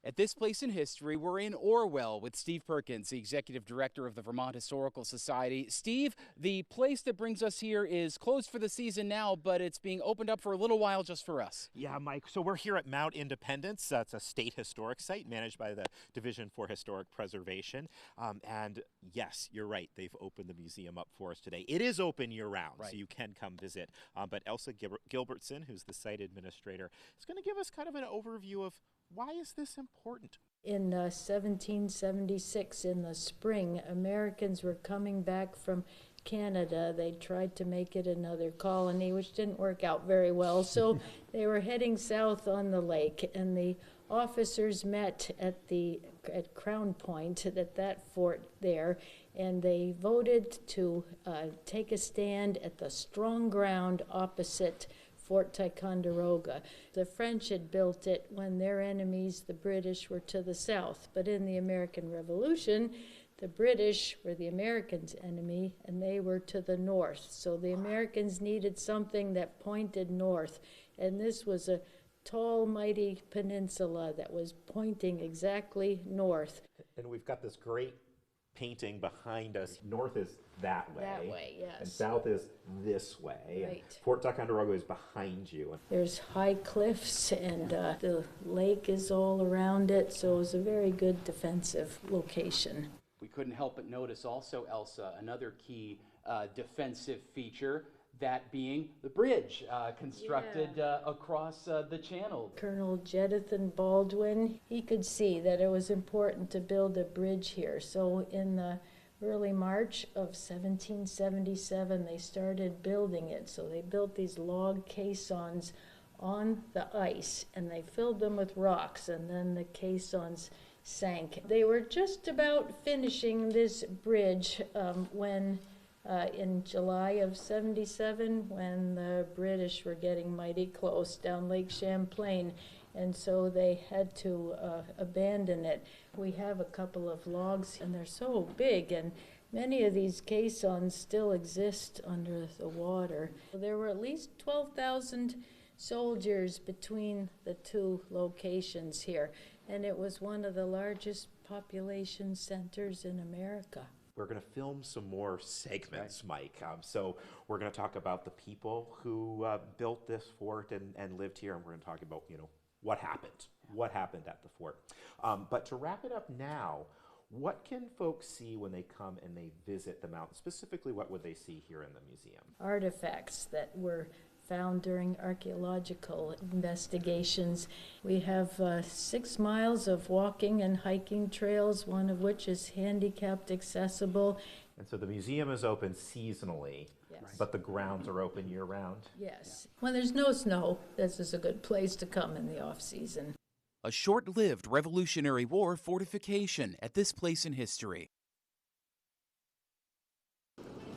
At this place in history, we're in Orwell with Steve Perkins, the executive director of the Vermont Historical Society. Steve, the place that brings us here is closed for the season now, but it's being opened up for a little while just for us. Yeah, Mike. So we're here at Mount Independence. That's a state historic site managed by the Division for Historic Preservation. And yes, you're right. They've opened the museum up for us today. It is open year-round, Right. so you can come visit. But Elsa Gilbertson, who's the site administrator, is going to give us kind of an overview of why is this important. In 1776, in the spring, Americans were coming back from Canada. They tried to make it another colony, which didn't work out very well. So they were heading south on the lake, and the officers met at Crown Point, at that fort there, and they voted to take a stand at the strong ground opposite Fort Ticonderoga. The French had built it when their enemies, the British, were to the south. But in the American Revolution, the British were the Americans' enemy, and they were to the north. So the Americans needed something that pointed north. And this was a tall, mighty peninsula that was pointing exactly north. And we've got this great painting behind us. North is that way. That way, yes. And south is this way. Right. And Fort Ticonderoga is behind you. There's high cliffs, and the lake is all around it, so it was a very good defensive location. We couldn't help but notice also, Elsa, another key defensive feature, that being the bridge constructed across the channel. Colonel Jedithan Baldwin, he could see that it was important to build a bridge here. So in the early March of 1777, they started building it. So they built these log caissons on the ice, and they filled them with rocks, and then the caissons sank. They were just about finishing this bridge when in July of 77, when the British were getting mighty close down Lake Champlain, and so they had to abandon it. We have a couple of logs, and they're so big, and many of these caissons still exist under the water. There were at least 12,000 soldiers between the two locations here, and it was one of the largest population centers in America. We're going to film some more segments, Mike. So we're going to talk about the people who built this fort and lived here, and we're going to talk about, what happened at the fort. But to wrap it up now, what can folks see when they come and they visit the mountain? Specifically, what would they see here in the museum? Artifacts that were found during archaeological investigations. We have 6 miles of walking and hiking trails, one of which is handicapped accessible. And so the museum is open seasonally, Yes. but the grounds are open year-round? Yes. When there's no snow, this is a good place to come in the off-season. A short-lived Revolutionary War fortification at this place in history.